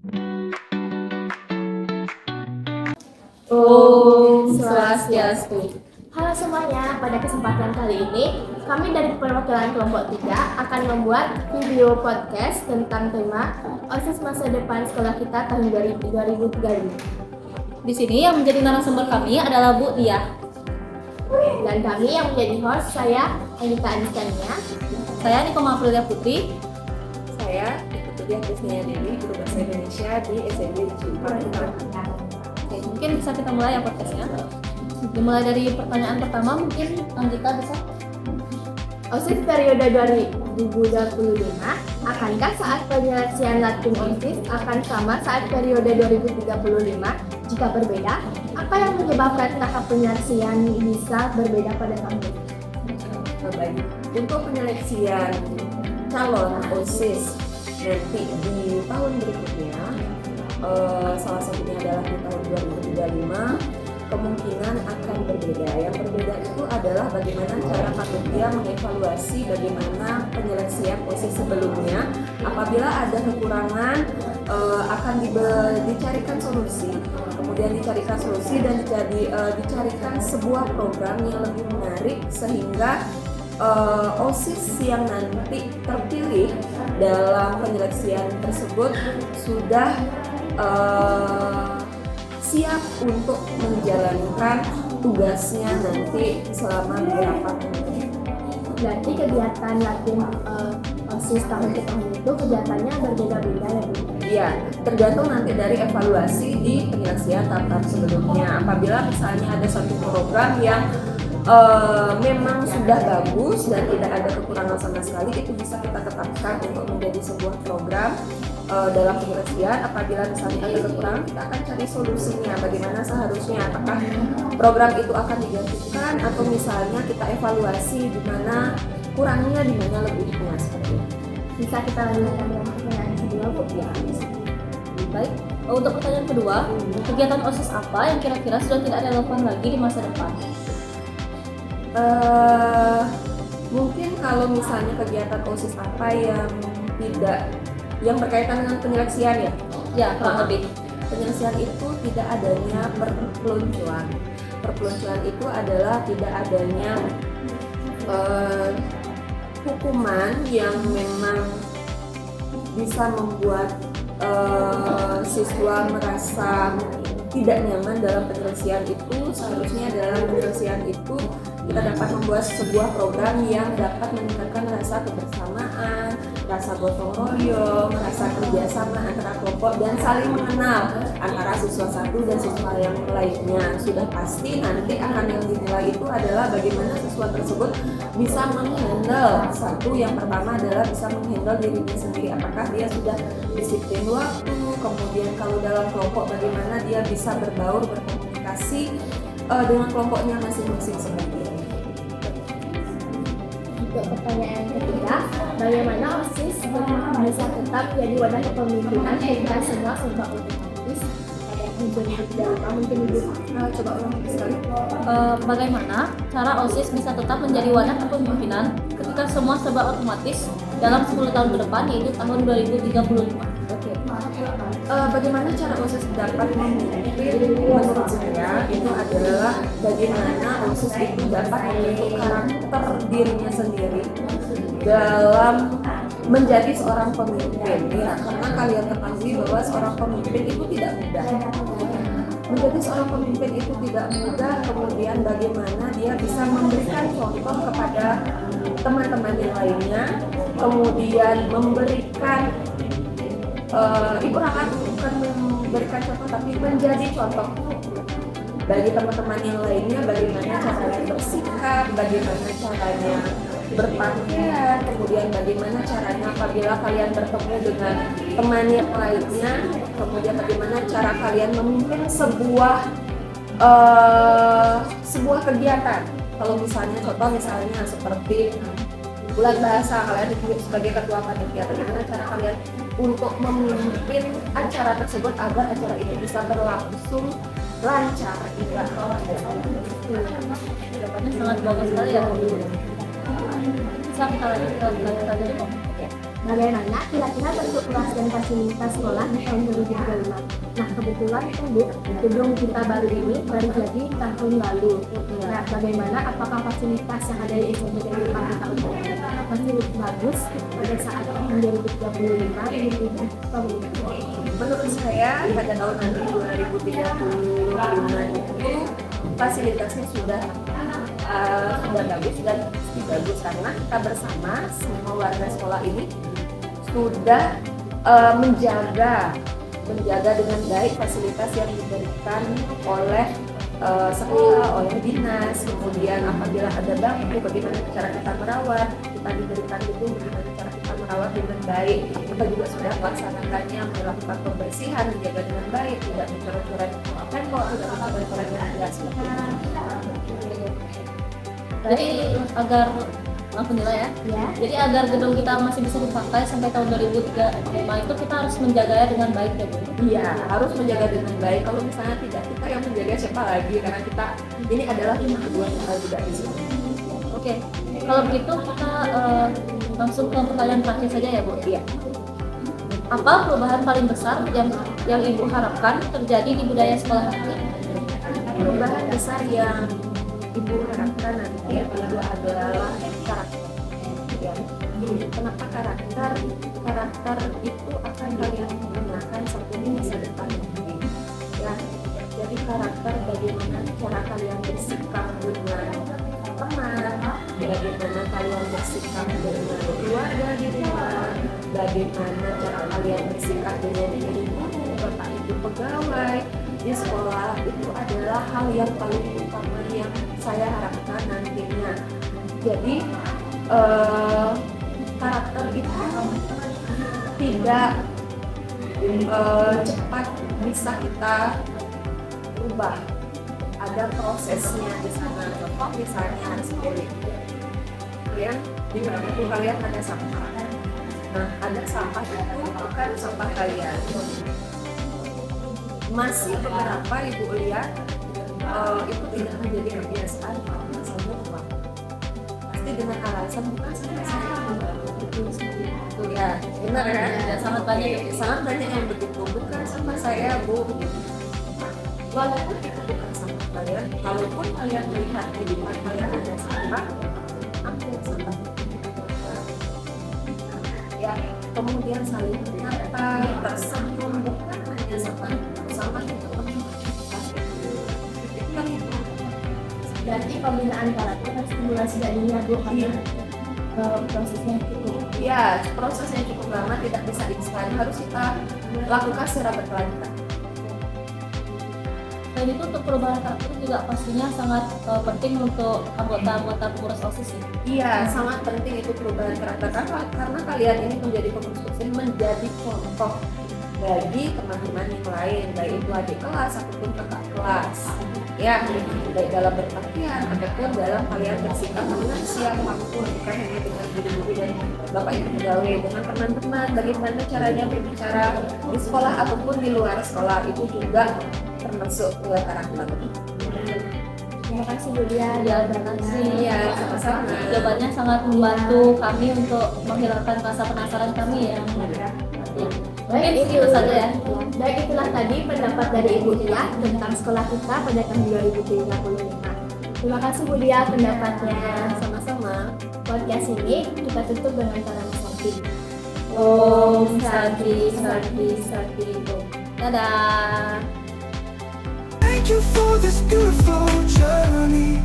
Om Swastiastu. Halo semuanya, pada kesempatan kali ini kami dari perwakilan kelompok 3 akan membuat video podcast tentang tema OSIS masa depan sekolah kita tahun 2035. Di sini yang menjadi narasumber kami adalah Bu Tia. Dan kami yang menjadi host, saya Anita Anistania. Saya Nikoma Aprilia Putri. Saya Putri Kristina Dewi, guru bahasa Indonesia di SMB Cipang. Oke, mungkin bisa kita mulai ya podcastnya. Dimulai dari pertanyaan pertama, mungkin Anggita bisa. OSIS periode 2025, akankah saat penyelesaian Latin OSIS akan sama saat periode 2035? Jika berbeda, apa yang menyebabkan tahap penyelesaian bisa berbeda pada tahun ini? Baik, untuk penyeleksian calon OSIS nanti di tahun berikutnya, salah satunya adalah di tahun 2035, kemungkinan akan berbeda. Yang berbeda itu adalah bagaimana cara panitia mengevaluasi bagaimana penyeleksian OSIS sebelumnya. Apabila ada kekurangan, akan dicarikan solusi, kemudian dicarikan solusi dan dicarikan sebuah program yang lebih menarik sehingga OSIS yang nanti terpilih dalam penyeleksian tersebut sudah siap untuk menjalankan tugasnya nanti selama beberapa tahun. Berarti kegiatan Latin OSIS tahun ke tahun itu kegiatannya berbeda-beda ya Bu? Iya, tergantung nanti dari evaluasi di penyelesaian tahap sebelumnya. Apabila misalnya ada satu program yang memang sudah bagus dan tidak ada kekurangan sama sekali, itu bisa kita tetapkan untuk menjadi sebuah program dalam penyelesaian. Apabila misalnya ada kekurangan, kita akan cari solusinya bagaimana seharusnya, apakah program itu akan digantikan atau misalnya kita evaluasi di mana kurangnya, di mana lebihnya, seperti itu. Bisa kita lanjutkan dengan pertanyaan kedua Bu? Ya, baik. Untuk pertanyaan kedua, kegiatan OSIS apa yang kira-kira sudah tidak relevan lagi di masa depan? Mungkin kalau misalnya kegiatan OSIS apa yang berkaitan dengan penyeleksian ya? Ya, kurang lebih. Penyelesaian itu tidak adanya perpeloncoan. Perpeloncoan itu adalah tidak adanya hukuman yang memang bisa membuat siswa merasa tidak nyaman dalam penyelesaian itu. Seharusnya dalam penyelesaian itu kita dapat membuat sebuah program yang dapat meningkatkan rasa kebersamaan, rasa gotong royong, rasa kerjasama antara kelompok dan saling mengenal antara siswa satu dan siswa yang lainnya. Sudah pasti nanti akan yang dinilai itu adalah bagaimana siswa tersebut bisa menghandle. Satu, yang pertama adalah bisa menghandle dirinya sendiri, apakah dia sudah disiplin waktu, kemudian kalau dalam kelompok bagaimana dia bisa berbaur, berkomunikasi dengan kelompoknya masing-masing seperti ini. Untuk pertanyaan ketiga, bagaimana OSIS bisa tetap jadi wadah kepemimpinan ketika semua serba otomatis pada mungkin Ibu Coba ulang sekali. Bagaimana cara OSIS bisa tetap menjadi wadah kepemimpinan ketika semua serba otomatis dalam 10 tahun ke depan, yaitu tahun 2035? Oke. Bagaimana cara OSIS dapat memimpin? Menurut saya itu adalah bagaimana OSIS itu dapat membentuk karakter dirinya sendiri dalam menjadi seorang pemimpin, ya, karena kalian ketahui bahwa seorang pemimpin itu tidak mudah. Menjadi seorang pemimpin itu tidak mudah, kemudian bagaimana dia bisa memberikan contoh kepada teman-teman yang lainnya, kemudian memberikan bukan memberikan contoh tapi menjadi contoh bagi teman-teman yang lainnya, bagaimana caranya bersikap, bagaimana caranya berpakaian, kemudian bagaimana caranya apabila kalian bertemu dengan teman yang lainnya, kemudian bagaimana cara kalian memimpin sebuah kegiatan. Kalau misalnya contoh misalnya seperti bulan bahasa, kalian sebagai ketua panitia, bagaimana cara kalian untuk memimpin acara tersebut agar acara itu bisa berlangsung lancar. Jawabannya sangat bagus sekali ya. Bisa kita lanjut ke pertanyaan. Bagaimana kira-kira bentuk kelas dan fasilitas sekolah di tahun 2025? Nah, kebetulan kan Bu, gedung kita baru ini baru jadi tahun lalu. Nah, bagaimana apakah fasilitas yang ada di SMP Negeri Pagi tahun ini masih bagus pada saat tahun 2035 ini tidak? Menurut saya pada tahun nanti 2035 itu fasilitasnya sudah bagus dan pasti bagus karena kita bersama semua warga sekolah ini sudah menjaga dengan baik fasilitas yang diberikan oleh sekolah, oleh dinas. Kemudian apabila ada bangku, bagaimana cara kita merawat, kita diberikan gedung, bagaimana cara kita merawat dengan baik. Kita juga sudah melaksanakannya, melakukan pembersihan, menjaga dengan baik, tidak mencoret-coret tembok, tidak mencoret-coret media seperti itu. Jadi agar langsung nilai ya. Ya. Jadi agar gedung kita masih bisa dipakai sampai tahun 2035 itu kita harus menjaganya dengan baik ya Bu. Iya, harus menjaga dengan baik. Kalau misalnya tidak kita yang menjaga, siapa lagi? Karena kita ini adalah rumah kedua kita juga di sini. Oke, kalau begitu kita langsung ke pertanyaan terakhir saja ya Bu. Iya. Apa perubahan paling besar yang Ibu harapkan terjadi di budaya sekolah nanti? Perubahan besar yang Ibu harapkan nanti itu adalah karakter. Ya. Kenapa karakter? Karakter itu akan kalian gunakan sampai di masa depan. Ya. Jadi karakter bagaimana cara kalian bersikap dengan teman, bagaimana kalian bersikap dengan keluarga di rumah, bagaimana cara kalian bersikap dengan guru, bapak ibu pegawai di sekolah, itu adalah hal yang paling utama yang saya harapkan nantinya. Jadi karakter itu tidak cepat bisa kita ubah, ada prosesnya di sana. Contoh misalnya seperti kalian di bangku kalian ada sampah. Nah, ada sampah itu bukan sampah kalian. Masih beberapa ibu lihat itu tidak menjadi kebiasaan karena saya lupa. Pasti dengan alasan bukan sampah saya. Itu ya, benar kan? Ya, sangat banyak yang begitu. Bukan sampah saya, Bu. Walaupun itu bukan sampah kalian, kalaupun kalian melihat di depan kalian ada sampah, ambil sampah. Ya, kemudian saling menyapa, tersenyum, bukan hanya sampah itu Berarti pembinaan karakter harus dimulai sejak dini ya Bu, karena prosesnya cukup. ya, prosesnya cukup lama, tidak bisa instan, harus kita lakukan secara berkelanjutan. Selain itu untuk perubahan karakter juga pastinya sangat penting untuk anggota-anggota pengurus OSIS ya. Iya, sangat penting itu perubahan karakter karena kalian ini menjadi pengurus OSIS, menjadi contoh bagi teman-teman yang lain, baik itu adik kelas ataupun kakak kelas. Ya, baik dalam berpakaian ataupun dalam kalian bersikap dengan siapapun, bukan hanya dengan guru-guru dan bapak ibu pegawai, dengan teman-teman, bagaimana caranya berbicara di sekolah ataupun di luar sekolah, itu juga termasuk nilai karakter. Terima kasih Bu Dia. Ya, terima kasih. Iya, sama-sama. Jawabannya sangat membantu kami untuk menghilangkan rasa penasaran kami ya. Mungkin segitu saja ya. Baik, itulah tadi pendapat dari Ibu Dia tentang sekolah kita pada tahun 2035. Terima kasih Bu Dia pendapatnya. Sama-sama. Podcast ini kita tutup dengan salam Santi. Om Santi Santi Santi Om. Dadah. Thank you for this beautiful journey.